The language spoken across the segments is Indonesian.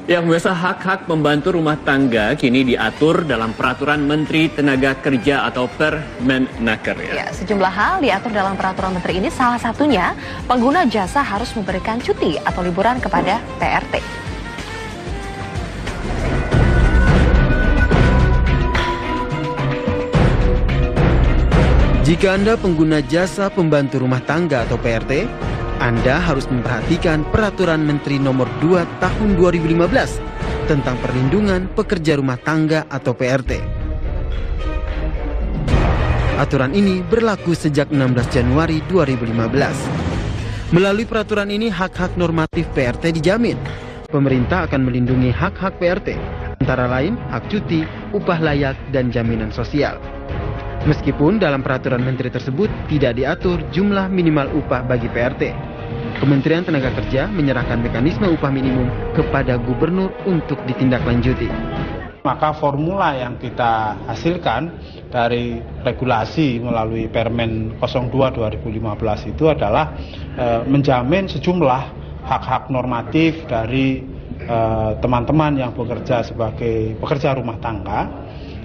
Ya, pemirsa, hak-hak pembantu rumah tangga kini diatur dalam Peraturan Menteri Tenaga Kerja atau Permenaker. Ya, sejumlah hal diatur dalam Peraturan Menteri ini, salah satunya pengguna jasa harus memberikan cuti atau liburan kepada PRT. Jika Anda pengguna jasa pembantu rumah tangga atau PRT, Anda harus memperhatikan Peraturan Menteri Nomor 2 Tahun 2015 tentang perlindungan pekerja rumah tangga atau PRT. Aturan ini berlaku sejak 16 Januari 2015. Melalui peraturan ini, hak-hak normatif PRT dijamin. Pemerintah akan melindungi hak-hak PRT, antara lain hak cuti, upah layak, dan jaminan sosial. Meskipun dalam peraturan menteri tersebut tidak diatur jumlah minimal upah bagi PRT, Kementerian Tenaga Kerja menyerahkan mekanisme upah minimum kepada gubernur untuk ditindaklanjuti. Maka formula yang kita hasilkan dari regulasi melalui Permen 02/2015 itu adalah menjamin sejumlah hak-hak normatif dari teman-teman yang bekerja sebagai pekerja rumah tangga,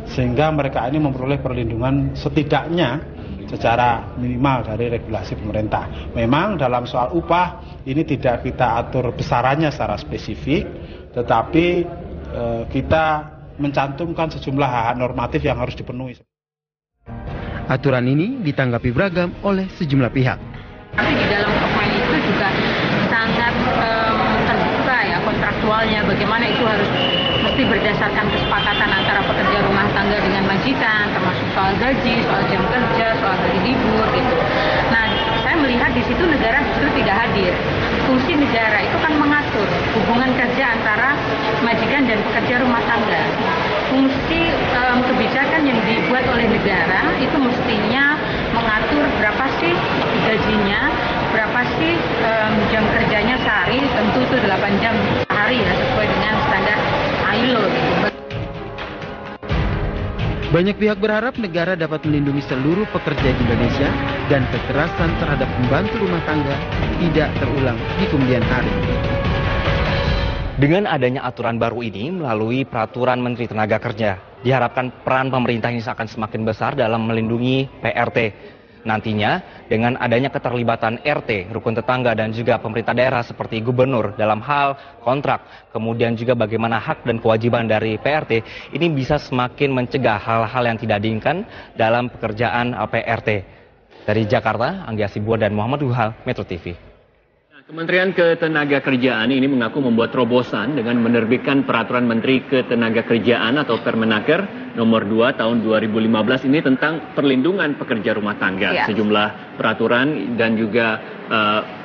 sehingga mereka ini memperoleh perlindungan setidaknya secara minimal dari regulasi pemerintah. Memang dalam soal upah ini tidak kita atur besarannya secara spesifik, tetapi kita mencantumkan sejumlah hak normatif yang harus dipenuhi. Aturan ini ditanggapi beragam oleh sejumlah pihak. Tapi di dalam permen itu juga sangat terbuka ya kontraktualnya, bagaimana itu harus mesti berdasarkan kesepakatan antara pekerja rumah tangga dengan majikan, termasuk soal gaji, soal jam kerja, soal hari libur gitu. Nah, saya melihat di situ negara justru tidak hadir. Fungsi negara itu kan mengatur hubungan kerja antara majikan dan pekerja rumah tangga. Fungsi kebijakan yang dibuat oleh negara itu mestinya mengatur berapa sih gajinya, berapa sih jam kerjanya sehari, tentu itu 8 jam sehari ya, sesuai dengan standar ILO gitu. Banyak pihak berharap negara dapat melindungi seluruh pekerja di Indonesia dan kekerasan terhadap pembantu rumah tangga tidak terulang di kemudian hari. Dengan adanya aturan baru ini melalui Peraturan Menteri Tenaga Kerja, diharapkan peran pemerintah ini akan semakin besar dalam melindungi PRT. Nantinya, dengan adanya keterlibatan RT, rukun tetangga, dan juga pemerintah daerah seperti gubernur dalam hal kontrak, kemudian juga bagaimana hak dan kewajiban dari PRT, ini bisa semakin mencegah hal-hal yang tidak diinginkan dalam pekerjaan PRT. Dari Jakarta, Anggi Hasibuan dan Muhammad Duhal, Metro TV. Kementerian Ketenagakerjaan ini mengaku membuat terobosan dengan menerbitkan Peraturan Menteri Ketenagakerjaan atau Permenaker Nomor 2 Tahun 2015 ini tentang perlindungan pekerja rumah tangga. Ya. Sejumlah peraturan dan juga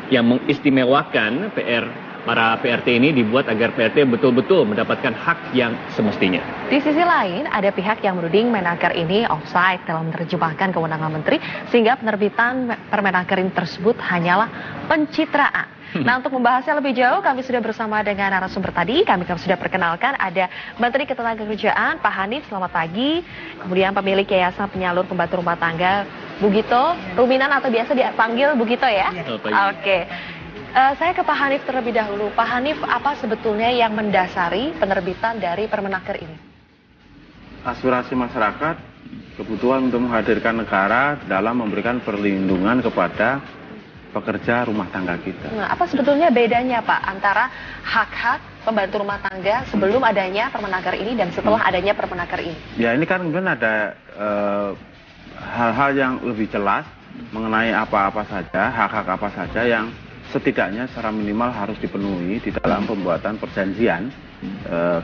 yang mengistimewakan para PRT ini dibuat agar PRT betul-betul mendapatkan hak yang semestinya. Di sisi lain, ada pihak yang menuding Menaker ini offside dalam menerjemahkan kewenangan menteri, sehingga penerbitan Permenaker ini tersebut hanyalah pencitraan. Nah, untuk membahasnya lebih jauh, kami sudah bersama dengan narasumber tadi. Kami sudah perkenalkan, ada Menteri Ketenagakerjaan Pak Hanif, selamat pagi. Kemudian pemilik Yayasan Penyalur Pembantu Rumah Tangga, Bugito Ruminan, atau biasa dipanggil Bugito ya? Oke. Saya ke Pak Hanif terlebih dahulu. Pak Hanif, apa sebetulnya yang mendasari penerbitan dari Permenaker ini? Aspirasi masyarakat, kebutuhan untuk menghadirkan negara dalam memberikan perlindungan kepada pekerja rumah tangga kita. Nah, apa sebetulnya bedanya Pak antara hak-hak pembantu rumah tangga sebelum adanya Permenaker ini dan setelah adanya Permenaker ini? Ya, ini kan kemudian ada hal-hal yang lebih jelas mengenai apa-apa saja, hak-hak apa saja yang setidaknya secara minimal harus dipenuhi di dalam pembuatan perjanjian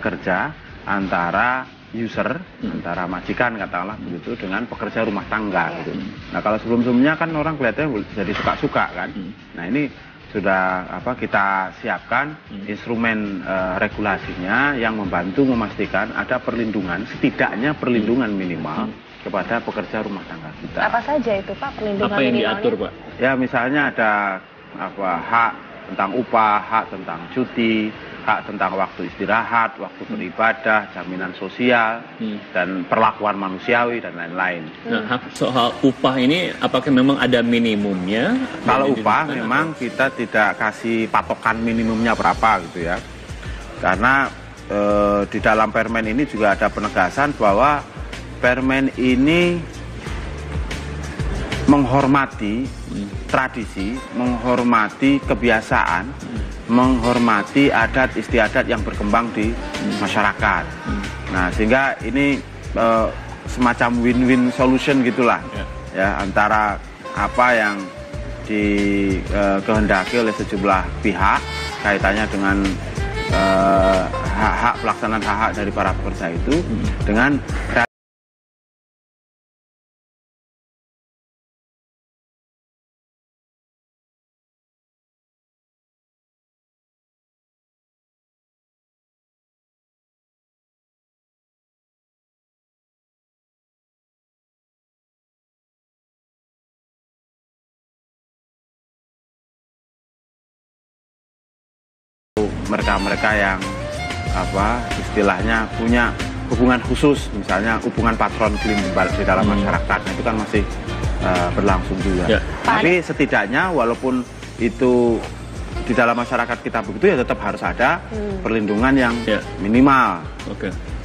kerja antara user, antara majikan katakanlah begitu, dengan pekerja rumah tangga gitu. Nah, kalau sebelum-sebelumnya kan orang kelihatannya jadi suka-suka kan. Nah, ini sudah kita siapkan instrumen regulasinya yang membantu memastikan ada perlindungan, setidaknya perlindungan minimal kepada pekerja rumah tangga kita. Apa saja itu Pak perlindungan Apa yang minimalnya? diatur Pak? Ya, misalnya ada hak tentang upah, hak tentang cuti, hak tentang waktu istirahat, waktu beribadah, jaminan sosial, dan perlakuan manusiawi dan lain-lain. Nah, hak soal upah ini apakah memang ada minimumnya? Kalau upah memang kita tidak kasih patokan minimumnya berapa gitu ya. Karena di dalam Permen ini juga ada penegasan bahwa Permen ini menghormati tradisi, menghormati kebiasaan, menghormati adat istiadat yang berkembang di masyarakat. Nah, sehingga ini semacam win-win solution gitulah, ya, antara apa yang dikehendaki oleh sejumlah pihak kaitannya dengan hak-hak pelaksanaan hak-hak dari para pekerja itu dengan mereka-mereka yang istilahnya punya hubungan khusus, misalnya hubungan patron klimbal di dalam masyarakat, itu kan masih berlangsung juga. Ya. Tapi setidaknya walaupun itu di dalam masyarakat kita begitu, ya tetap harus ada perlindungan yang minimal,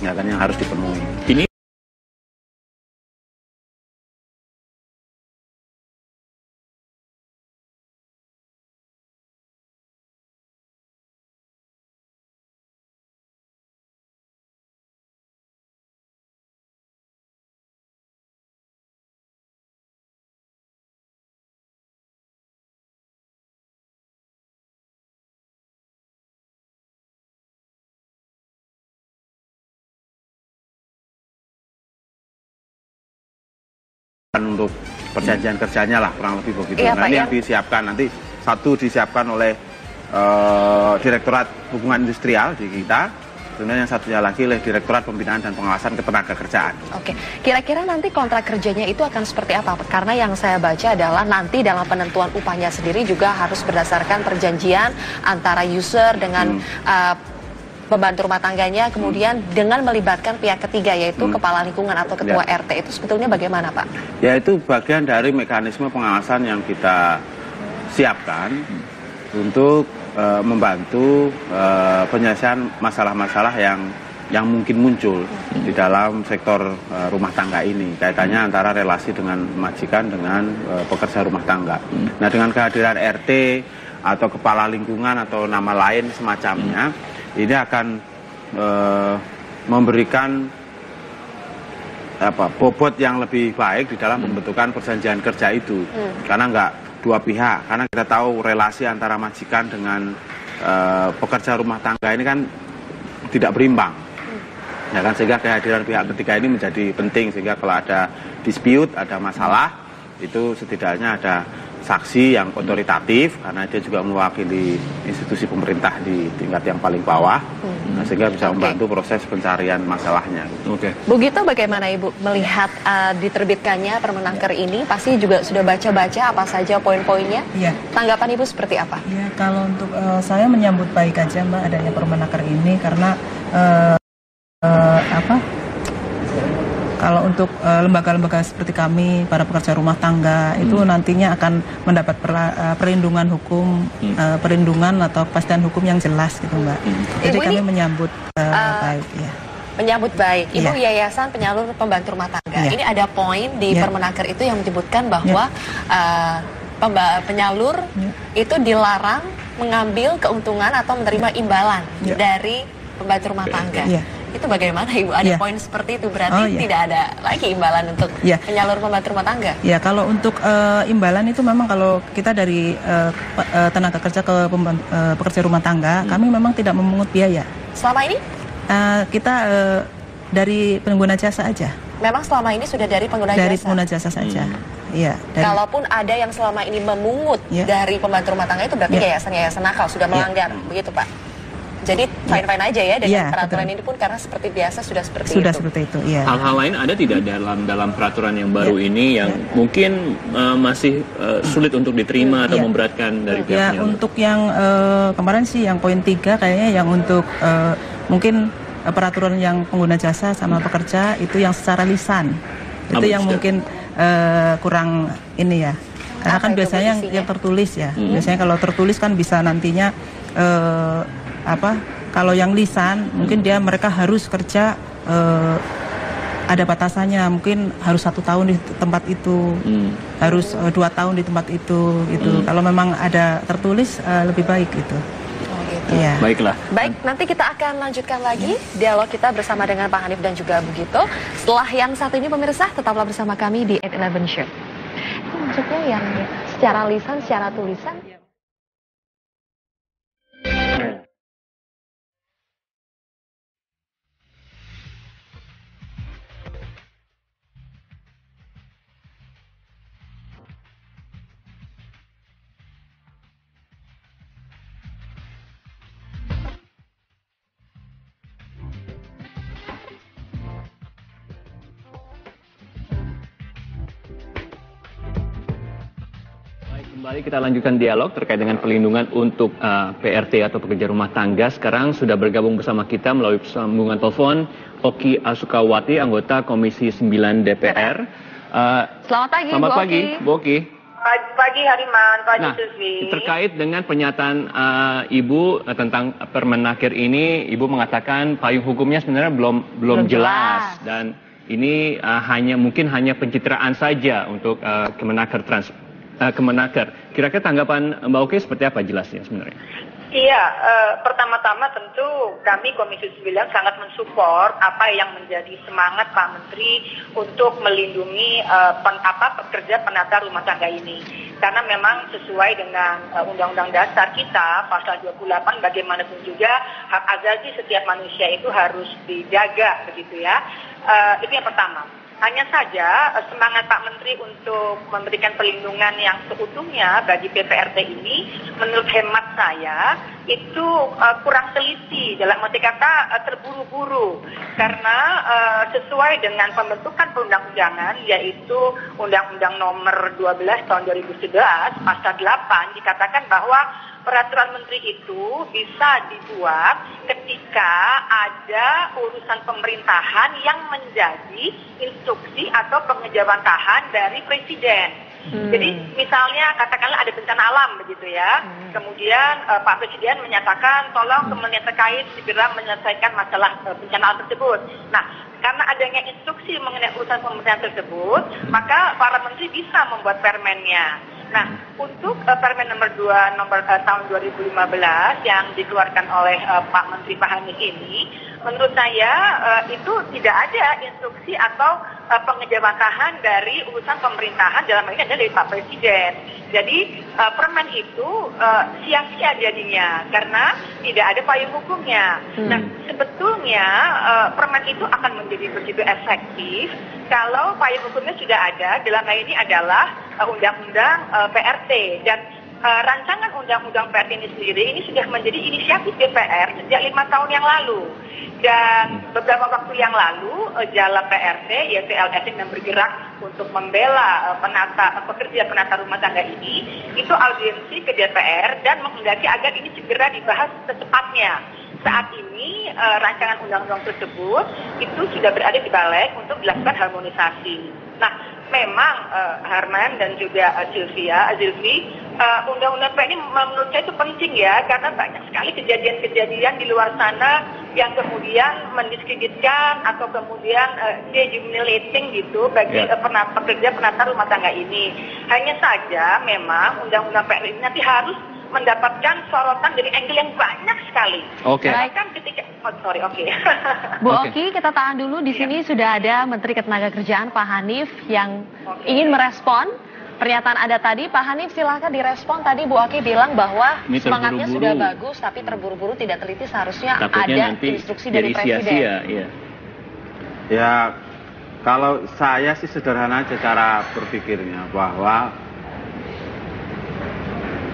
ya kan, yang harus dipenuhi. Ini untuk perjanjian kerjanya lah, kurang lebih begitu. Iya, nah, ini yang disiapkan nanti, satu disiapkan oleh Direktorat Hubungan Industrial di kita, kemudian yang satunya lagi oleh Direktorat Pembinaan dan Pengawasan Ketenagakerjaan. Oke, kira-kira nanti kontrak kerjanya itu akan seperti apa? Karena yang saya baca adalah nanti dalam penentuan upahnya sendiri juga harus berdasarkan perjanjian antara user dengan pembantu rumah tangganya, kemudian dengan melibatkan pihak ketiga, yaitu kepala lingkungan atau ketua RT. Itu sebetulnya bagaimana, Pak? Ya, itu bagian dari mekanisme pengawasan yang kita siapkan untuk membantu penyelesaian masalah-masalah yang mungkin muncul di dalam sektor rumah tangga ini, kaitannya antara relasi dengan majikan dengan pekerja rumah tangga. Nah, dengan kehadiran RT atau kepala lingkungan atau nama lain semacamnya, ini akan memberikan bobot yang lebih baik di dalam pembentukan perjanjian kerja itu, karena nggak dua pihak, karena kita tahu relasi antara majikan dengan pekerja rumah tangga ini kan tidak berimbang, ya kan, sehingga kehadiran pihak ketiga ini menjadi penting, sehingga kalau ada dispute, ada masalah, itu setidaknya ada saksi yang otoritatif, karena dia juga mewakili institusi pemerintah di tingkat yang paling bawah, nah, sehingga bisa membantu proses pencarian masalahnya. Begitu bagaimana Ibu melihat diterbitkannya Permenaker ini? Pasti juga sudah baca-baca apa saja poin-poinnya. Tanggapan Ibu seperti apa? Ya, kalau untuk saya menyambut baik aja, Mbak, adanya Permenaker ini, karena kalau untuk lembaga-lembaga seperti kami, para pekerja rumah tangga, itu nantinya akan mendapat perlindungan hukum, perlindungan atau kepastian hukum yang jelas gitu, Mbak. Jadi kami menyambut baik, ya. Menyambut baik. Ibu Yayasan Penyalur Pembantu Rumah Tangga. Ini ada poin di Permenaker itu yang menyebutkan bahwa penyalur itu dilarang mengambil keuntungan atau menerima imbalan dari pembantu rumah tangga. Itu bagaimana Ibu? Ada poin seperti itu, berarti tidak ada lagi imbalan untuk penyalur pembantu rumah tangga? Ya, kalau untuk imbalan itu memang kalau kita dari tenaga kerja ke pekerja rumah tangga, kami memang tidak memungut biaya. Selama ini? Kita dari pengguna jasa aja. Memang selama ini sudah dari pengguna jasa? Dari pengguna jasa saja. Iya. Kalaupun ada yang selama ini memungut dari pembantu rumah tangga, itu berarti yayasan-yayasan nakal, sudah melanggar, begitu Pak? Jadi fine-fine aja ya dengan peraturan ini pun, karena seperti biasa sudah seperti itu. Sudah seperti itu, ya. Hal-hal lain ada tidak dalam peraturan yang baru ini yang mungkin masih sulit untuk diterima atau memberatkan dari pihaknya? Ya, untuk yang kemarin sih yang poin 3 kayaknya yang untuk mungkin peraturan yang pengguna jasa sama pekerja itu yang secara lisan. Itu yang mungkin kurang ini ya. Karena kan biasanya yang tertulis ya. Biasanya kalau tertulis kan bisa nantinya Kalau yang lisan mungkin mereka harus kerja ada batasannya, mungkin harus 1 tahun di tempat itu, harus 2 tahun di tempat itu gitu. Kalau memang ada tertulis lebih baik gitu. Iya. Baiklah. Baik, nanti kita akan lanjutkan lagi dialog kita bersama dengan Pak Hanif dan juga Bu Gito. Setelah yang satu ini pemirsa, tetaplah bersama kami di 8-11 Show. Itu maksudnya yang secara lisan, secara tulisan. Kembali kita lanjutkan dialog terkait dengan perlindungan untuk PRT atau pekerja rumah tangga. Sekarang sudah bergabung bersama kita melalui sambungan telepon Oki Asukawati, anggota Komisi 9 DPR. Selamat pagi, Selamat Bu pagi, Oki. Bu Oki. Pagi Hariman, pagi Nah, Sufi. terkait dengan pernyataan Ibu tentang Permenaker ini, Ibu mengatakan payung hukumnya sebenarnya belum jelas dan ini mungkin hanya pencitraan saja untuk Kemenaker Kemenaker. Kira-kira tanggapan Mbak Oki seperti apa jelasnya sebenarnya? Iya, pertama-tama tentu kami Komisi 9 sangat mensupport apa yang menjadi semangat Pak Menteri untuk melindungi pekerja penata rumah tangga ini. Karena memang sesuai dengan Undang-Undang Dasar kita, pasal 28, bagaimanapun juga hak asasi setiap manusia itu harus dijaga, begitu ya. Itu yang pertama. Hanya saja semangat Pak Menteri untuk memberikan perlindungan yang seutuhnya bagi PPRT ini, menurut hemat saya, itu kurang teliti, dalam arti kata terburu-buru. Karena sesuai dengan pembentukan perundang-undangan, yaitu Undang-Undang Nomor 12 Tahun 2011, Pasal 8, dikatakan bahwa peraturan menteri itu bisa dibuat ketika ada urusan pemerintahan yang menjadi instruksi atau pengejawantahan dari presiden. Jadi misalnya katakanlah ada bencana alam begitu ya. Kemudian Pak Presiden menyatakan tolong kementerian terkait segera menyelesaikan masalah bencana alam tersebut. Nah, karena adanya instruksi mengenai urusan pemerintahan tersebut, maka para menteri bisa membuat permennya. Nah, untuk Permen nomor 2 tahun 2015 yang dikeluarkan oleh Pak Menteri Pak Hanif ini, menurut saya itu tidak ada instruksi atau pengejawantahan dari urusan pemerintahan, dalam hal ini adalah dari Pak Presiden. Jadi permen itu sia-sia jadinya karena tidak ada payung hukumnya. Nah, sebetulnya permen itu akan menjadi begitu efektif kalau payung hukumnya sudah ada. Dalam hal ini adalah Undang-Undang PRT, dan rancangan Undang-Undang PRT ini sendiri ini sudah menjadi inisiatif DPR sejak 5 tahun yang lalu. Dan beberapa waktu yang lalu Jala PRT yaitu LSM yang bergerak untuk membela pekerja penata rumah tangga ini itu audiensi ke DPR dan menghendaki agar ini segera dibahas secepatnya. Saat ini rancangan undang-undang tersebut itu sudah berada di balik untuk dilakukan harmonisasi. Nah, memang Harman dan juga Zilvi, undang-undang PRT ini menurut saya itu penting ya, karena banyak sekali kejadian-kejadian di luar sana yang kemudian mendiskreditkan atau kemudian dehumiliating gitu bagi pekerja penata rumah tangga ini. Hanya saja memang undang-undang PRT ini nanti harus mendapatkan sorotan dari angle yang banyak sekali. Oke. Bahkan ketika Bu Oki, kita tahan dulu. Di sini sudah ada Menteri Ketenagakerjaan Pak Hanif yang ingin merespon pernyataan Anda tadi. Pak Hanif, silahkan direspon. Tadi Bu Oki bilang bahwa semangatnya sudah bagus, tapi terburu-buru, tidak teliti, seharusnya ada instruksi dari Presiden. Ya, kalau saya sih sederhana aja cara berpikirnya, bahwa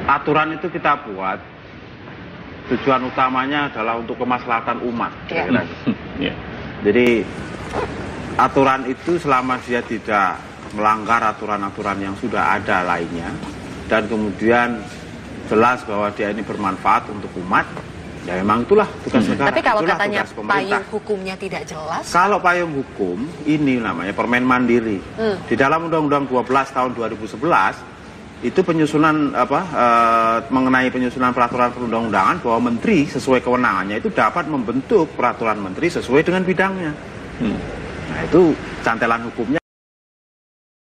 aturan itu kita buat, tujuan utamanya adalah untuk kemaslahatan umat. Jadi aturan itu selama dia tidak melanggar aturan-aturan yang sudah ada lainnya, dan kemudian jelas bahwa dia ini bermanfaat untuk umat, ya memang itulah tugas negara. Tapi kalau katanya payung hukumnya tidak jelas? Kalau payung hukum, ini namanya permen mandiri. Di dalam Undang-Undang 12 tahun 2011, itu penyusunan mengenai penyusunan peraturan perundang-undangan bahwa menteri sesuai kewenangannya itu dapat membentuk peraturan menteri sesuai dengan bidangnya. Nah, itu cantelan hukumnya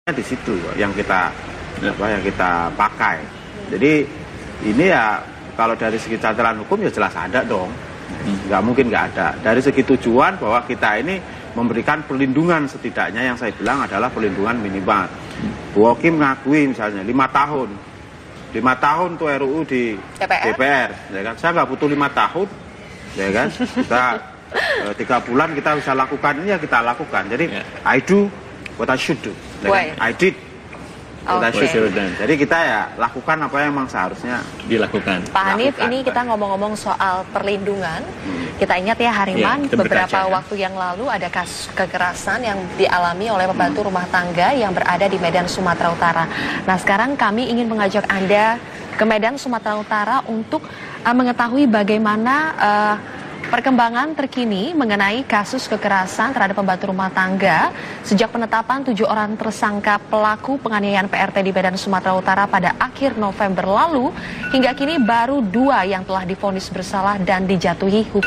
di situ yang kita pakai. Jadi ini ya kalau dari segi cantelan hukum ya jelas ada dong. Nggak mungkin nggak ada. Dari segi tujuan bahwa kita ini memberikan perlindungan, setidaknya yang saya bilang adalah perlindungan minimal. Bu Oki mengakui misalnya 5 tahun. 5 tahun tuh RUU di DPR, ya kan? Saya nggak butuh 5 tahun, ya kan? Kita 3 bulan kita bisa lakukan ini, ya kita lakukan. Jadi I do what I should do, ya kan? I did what I should do. Jadi kita ya lakukan apa yang memang seharusnya dilakukan. Pak Hanif, ini kita ngomong-ngomong soal perlindungan. Kita ingat ya Hariman, beberapa waktu yang lalu ada kasus kekerasan yang dialami oleh pembantu rumah tangga yang berada di Medan, Sumatera Utara. Nah, sekarang kami ingin mengajak Anda ke Medan, Sumatera Utara untuk mengetahui bagaimana perkembangan terkini mengenai kasus kekerasan terhadap pembantu rumah tangga sejak penetapan 7 orang tersangka pelaku penganiayaan PRT di Medan, Sumatera Utara pada akhir November lalu. Hingga kini baru 2 yang telah divonis bersalah dan dijatuhi hukuman.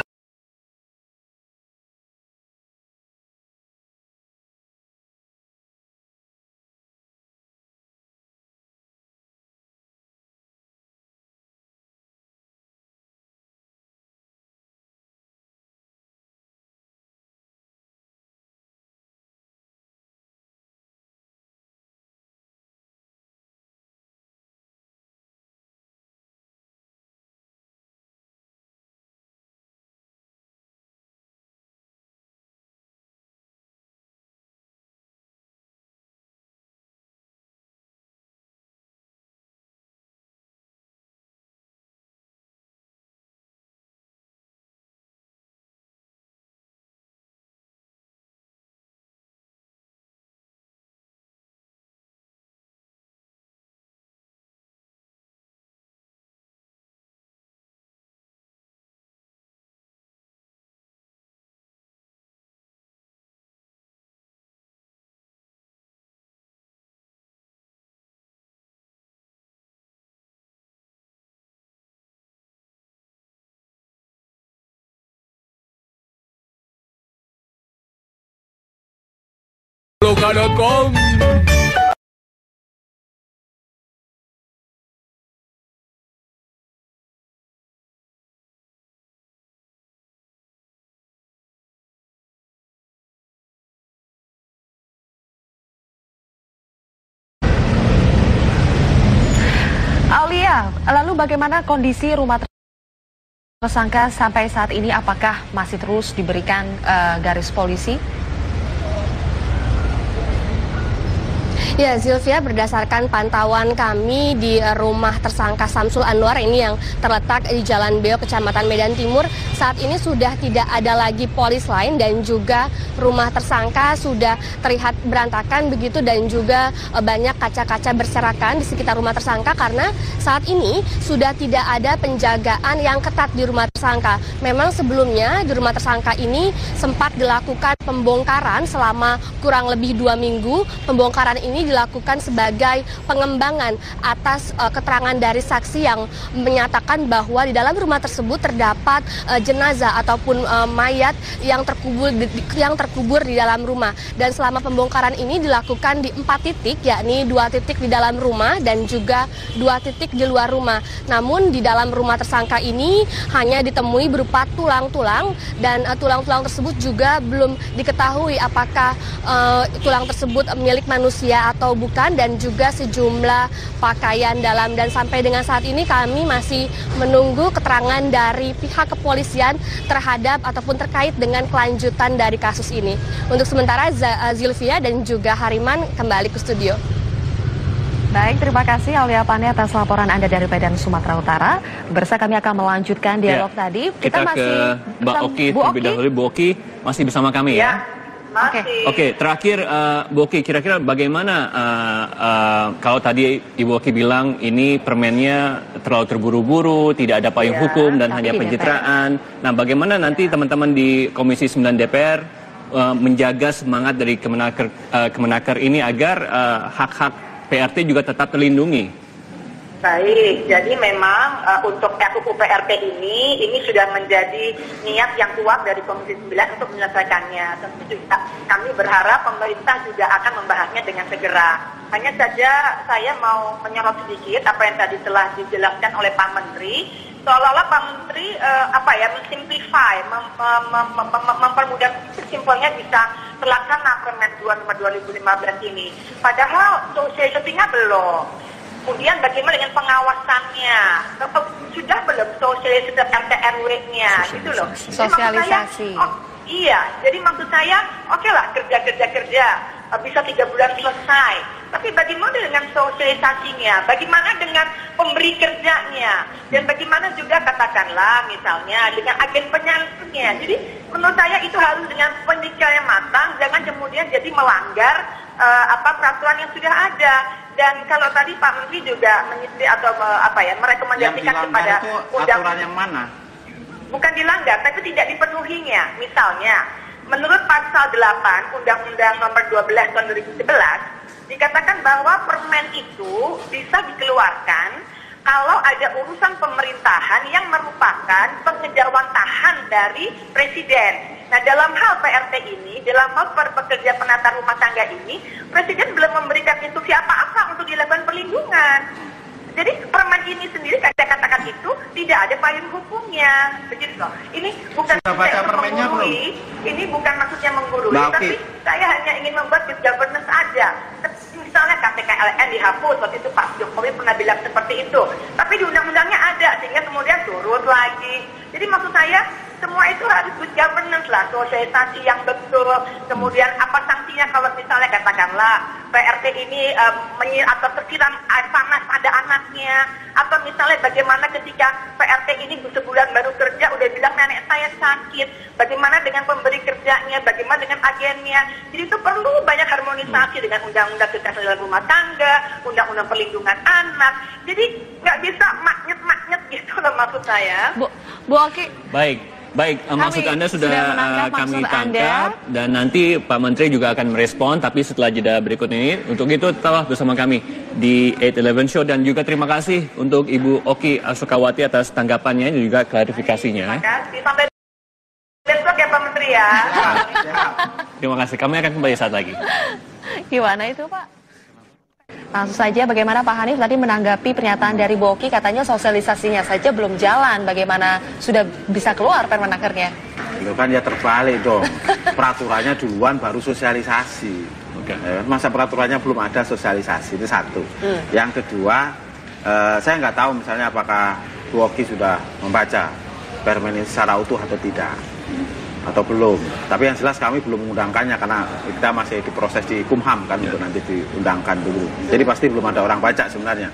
Loka.com. Aulia, lalu bagaimana kondisi rumah tersangka sampai saat ini? Apakah masih terus diberikan garis polisi? Ya, Zilvia, berdasarkan pantauan kami di rumah tersangka Samsul Anwar ini yang terletak di Jalan Beo, Kecamatan Medan Timur, saat ini sudah tidak ada lagi polis lain dan juga rumah tersangka sudah terlihat berantakan begitu dan juga banyak kaca-kaca berserakan di sekitar rumah tersangka karena saat ini sudah tidak ada penjagaan yang ketat di rumah tersangka. Memang sebelumnya di rumah tersangka ini sempat dilakukan pembongkaran selama kurang lebih 2 minggu. Pembongkaran ini dilakukan sebagai pengembangan atas keterangan dari saksi yang menyatakan bahwa di dalam rumah tersebut terdapat jenazah ataupun mayat yang terkubur di dalam rumah. Dan selama pembongkaran ini dilakukan di 4 titik, yakni 2 titik di dalam rumah dan juga 2 titik di luar rumah. Namun di dalam rumah tersangka ini hanya ditemui berupa tulang-tulang dan tulang-tulang tersebut juga belum diketahui apakah tulang tersebut milik manusia atau bukan dan juga sejumlah pakaian dalam. Dan sampai dengan saat ini kami masih menunggu keterangan dari pihak kepolisian terhadap ataupun terkait dengan kelanjutan dari kasus ini. Untuk sementara Zilvia dan juga Hariman kembali ke studio. Baik, terima kasih Aulia Pane atas laporan Anda dari Medan, Sumatera Utara. Bersama kami akan melanjutkan dialog tadi. Kita masih ke Mbak Oki terlebih dahulu. Bu Oki masih bersama kami ya? Oke, terakhir Bu Oki, kira-kira bagaimana kalau tadi Ibu Oki bilang ini permennya terlalu terburu-buru, tidak ada payung hukum dan hanya pencitraan. Nah, bagaimana nanti teman-teman di Komisi 9 DPR menjaga semangat dari Kemenaker ini agar hak-hak PRT juga tetap terlindungi Baik, jadi memang untuk RUU PRT ini sudah menjadi niat yang kuat dari Komisi 9 untuk menyelesaikannya. Tentu juga kami berharap pemerintah juga akan membahasnya dengan segera. Hanya saja saya mau menyorot sedikit apa yang tadi telah dijelaskan oleh Pak Menteri. Seolah-olah Pak Menteri mensimplify, mempermudah simpelnya bisa terlaksana Permen 2 nomor 2015 ini. Padahal sosialisasinya belum. Kemudian bagaimana dengan pengawasannya? Sudah belum sosialisasi RT RW-nya gitu loh. Sosialisasi. Iya, jadi maksud saya oke lah kerja bisa 3 bulan selesai. Tapi bagaimana dengan sosialisasinya? Bagaimana dengan pemberi kerjanya? Dan bagaimana juga katakanlah misalnya dengan agen penyalurnya. Jadi menurut saya itu harus dengan pemikiran yang matang, jangan kemudian jadi melanggar peraturan yang sudah ada. Dan kalau tadi Pak Menteri juga menyisir atau merekomendasikan kepada aturan yang mana? Bukan dilanggar, tapi tidak dipenuhinya. Misalnya, menurut pasal 8 Undang-Undang nomor 12 tahun 2011, dikatakan bahwa permen itu bisa dikeluarkan kalau ada urusan pemerintahan yang merupakan pengejawantahan dari Presiden. Nah, dalam hal PRT ini, dalam hal pekerja penata rumah tangga ini, Presiden belum memberikan instruksi apa-apa untuk dilakukan perlindungan. Jadi permen ini sendiri, saya katakan itu tidak ada payung hukumnya, begitu loh. Ini bukan menggurui, ini bukan maksudnya menggurui, tapi saya hanya ingin membuat good governance aja. Misalnya KPKLN dihapus, waktu itu Pak Jokowi pernah bilang seperti itu. Tapi di undang-undangnya ada, sehingga kemudian turun lagi. Jadi maksud saya, semua itu harus good governance lah, sosialisasi yang betul. Kemudian apa sanksinya kalau misalnya katakanlah PRT ini atau tersiram air panas pada anaknya, atau misalnya bagaimana ketika PRT ini sebulan baru kerja udah bilang nenek saya sakit, bagaimana dengan pemberi kerjanya, bagaimana dengan agennya. Jadi itu perlu banyak harmonisasi dengan undang-undang kekerasan rumah tangga, undang-undang perlindungan anak. Jadi nggak bisa magnet-magnet gitu loh maksud saya. Bu Oki. Baik, maksud Anda sudah kami tangkap dan nanti Pak Menteri juga akan merespon, tapi setelah jeda berikut ini. Untuk itu tetaplah bersama kami di 8-11 Show, dan juga terima kasih untuk Ibu Oki Sukawati atas tanggapannya dan juga klarifikasinya. Terima kasih, sampai besok ya Pak Menteri ya. Terima kasih, kami akan kembali saat lagi. Gimana itu Pak? Langsung saja, bagaimana Pak Hanif tadi menanggapi pernyataan dari Bu Oki, katanya sosialisasinya saja belum jalan, bagaimana sudah bisa keluar permenakernya? Itu kan ya terbalik dong, peraturannya duluan baru sosialisasi. Masa peraturannya belum ada sosialisasi, itu satu. Yang kedua, saya nggak tahu misalnya apakah Bu Oki sudah membaca permen ini secara utuh atau tidak, atau belum. Tapi yang jelas kami belum mengundangkannya karena kita masih diproses di Kumham kan untuk nanti diundangkan dulu. Jadi pasti belum ada orang baca sebenarnya.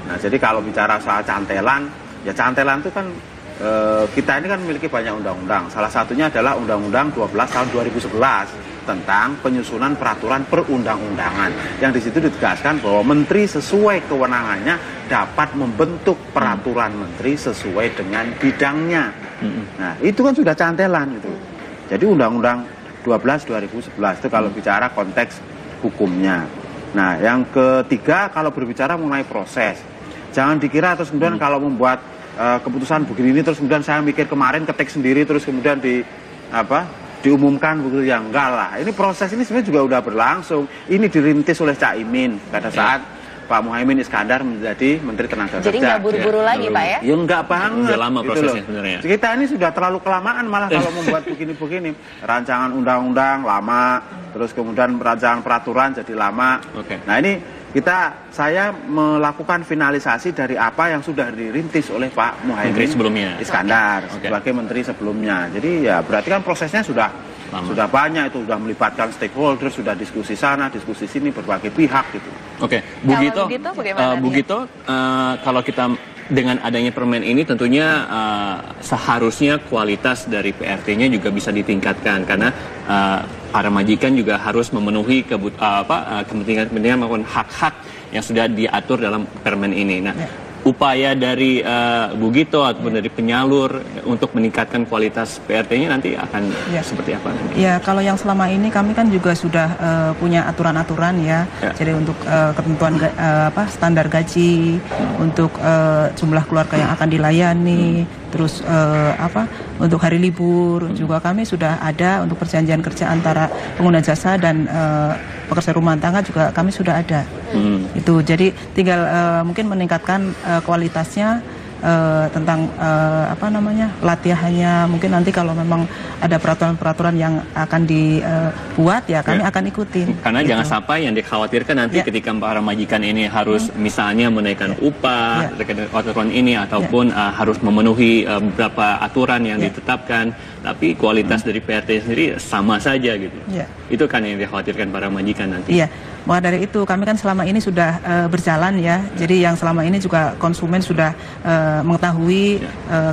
Nah, jadi kalau bicara soal cantelan, ya cantelan itu kan kita ini kan memiliki banyak undang-undang. Salah satunya adalah Undang-Undang 12 tahun 2011 tentang penyusunan peraturan perundang-undangan. Yang di situ ditegaskan bahwa menteri sesuai kewenangannya dapat membentuk peraturan menteri sesuai dengan bidangnya. Nah, itu kan sudah cantelan itu. Jadi Undang-Undang 12 2011 itu kalau bicara konteks hukumnya. Nah, yang ketiga kalau berbicara mengenai proses, jangan dikira terus kemudian kalau membuat keputusan begini terus kemudian saya mikir kemarin ketik sendiri terus kemudian diumumkan begitu, ya enggak lah. Ini proses ini sebenarnya juga udah berlangsung. Ini dirintis oleh Cak Imin pada saat Pak Muhaimin Iskandar menjadi Menteri Tenaga Kerja. Jadi nggak buru-buru lagi Pak ya? Ya enggak banget. Sudah lama prosesnya sebenarnya. Kita ini sudah terlalu kelamaan malah kalau membuat begini-begini. Rancangan undang-undang lama, terus kemudian rancangan peraturan jadi lama. Nah ini saya melakukan finalisasi dari apa yang sudah dirintis oleh Pak Muhaimin Iskandar sebagai Menteri sebelumnya. Jadi ya berarti kan prosesnya sudah banyak, itu sudah melibatkan stakeholder, sudah diskusi sana, diskusi sini, berbagai pihak gitu. Bu Gito, kalau kita dengan adanya permen ini tentunya seharusnya kualitas dari PRT-nya juga bisa ditingkatkan karena para majikan juga harus memenuhi kepentingan maupun hak-hak yang sudah diatur dalam permen ini. Nah, upaya dari Bu Gito ataupun dari penyalur untuk meningkatkan kualitas PRT-nya nanti akan seperti apa? Ya, kalau yang selama ini kami kan juga sudah punya aturan-aturan ya. Jadi untuk ketentuan standar gaji, untuk jumlah keluarga yang akan dilayani, terus untuk hari libur juga kami sudah ada, untuk perjanjian kerja antara pengguna jasa dan pekerja rumah tangga juga kami sudah ada. Itu jadi tinggal mungkin meningkatkan kualitasnya tentang latihannya. Mungkin nanti kalau memang ada peraturan-peraturan yang akan dibuat ya kami akan ikutin. Karena jangan sampai yang dikhawatirkan nanti ketika para majikan ini harus misalnya menaikkan upah terkait dengan aturan ini ataupun harus memenuhi beberapa aturan yang ditetapkan, tapi kualitas dari PRT sendiri sama saja gitu. Itu kan yang dikhawatirkan para majikan nanti. Maka dari itu kami kan selama ini sudah berjalan ya. Jadi yang selama ini juga konsumen sudah mengetahui,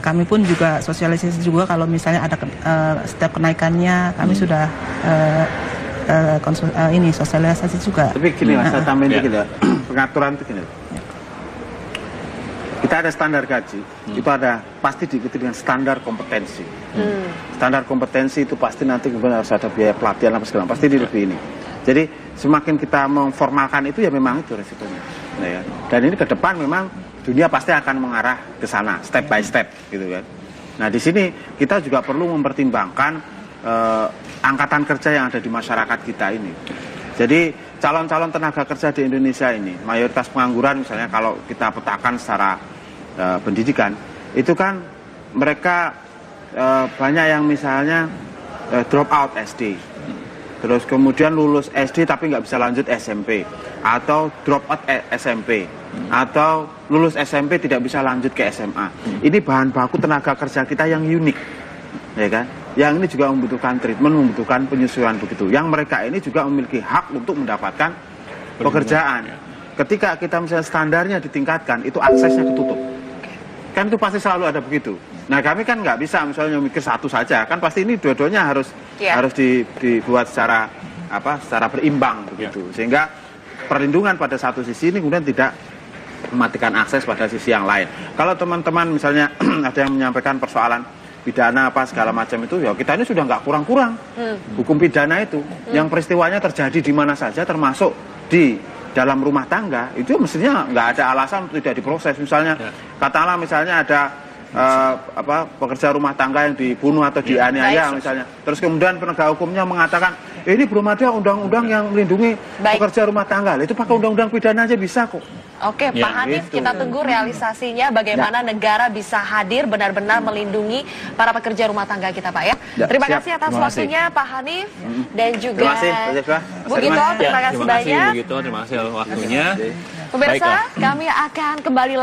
kami pun juga sosialisasi juga kalau misalnya ada setiap kenaikannya kami sudah sosialisasi juga. Tapi gini mas, saya tambahin dikit ya. Pengaturan itu gini. Kita ada standar gaji, itu ada pasti diikuti dengan standar kompetensi. Standar kompetensi itu pasti nanti kemudian harus ada biaya pelatihan apa segala, pasti di lebih ini. Jadi semakin kita memformalkan itu ya memang itu resikonya. Ya. Dan ini ke depan memang dunia pasti akan mengarah ke sana, step by step gitu kan. Nah di sini kita juga perlu mempertimbangkan angkatan kerja yang ada di masyarakat kita ini. Jadi calon-calon tenaga kerja di Indonesia ini, mayoritas pengangguran misalnya kalau kita petakan secara pendidikan, itu kan mereka banyak yang misalnya drop out SD. Terus kemudian lulus SD tapi nggak bisa lanjut SMP, atau drop out SMP, atau lulus SMP tidak bisa lanjut ke SMA. Ini bahan baku tenaga kerja kita yang unik, ya kan? Yang ini juga membutuhkan treatment, membutuhkan penyesuaian begitu. Yang mereka ini juga memiliki hak untuk mendapatkan pekerjaan. Ketika kita misalnya standarnya ditingkatkan, itu aksesnya ketutup. Kan itu pasti selalu ada begitu. Nah kami kan nggak bisa misalnya mikir satu saja, kan pasti ini dua-duanya harus dibuat secara berimbang begitu, sehingga perlindungan pada satu sisi ini kemudian tidak mematikan akses pada sisi yang lain. Kalau teman-teman misalnya ada yang menyampaikan persoalan pidana apa segala macam itu, ya kita ini sudah nggak kurang-kurang hukum pidana itu, yang peristiwanya terjadi di mana saja termasuk di dalam rumah tangga, itu mestinya nggak ada alasan untuk tidak diproses. Misalnya katakanlah misalnya ada pekerja rumah tangga yang dibunuh atau dianiaya misalnya, terus kemudian penegak hukumnya mengatakan ini belum ada undang-undang yang melindungi pekerja rumah tangga, itu pakai undang-undang pidana aja bisa kok. Oke, Pak Hanif, kita tunggu realisasinya bagaimana negara bisa hadir benar-benar melindungi para pekerja rumah tangga kita, Pak ya. Terima kasih atas waktunya Pak Hanif dan juga Bu Gito, terima kasih banyak. Bu Gito, terima kasih waktunya. Pemirsa, kami akan kembali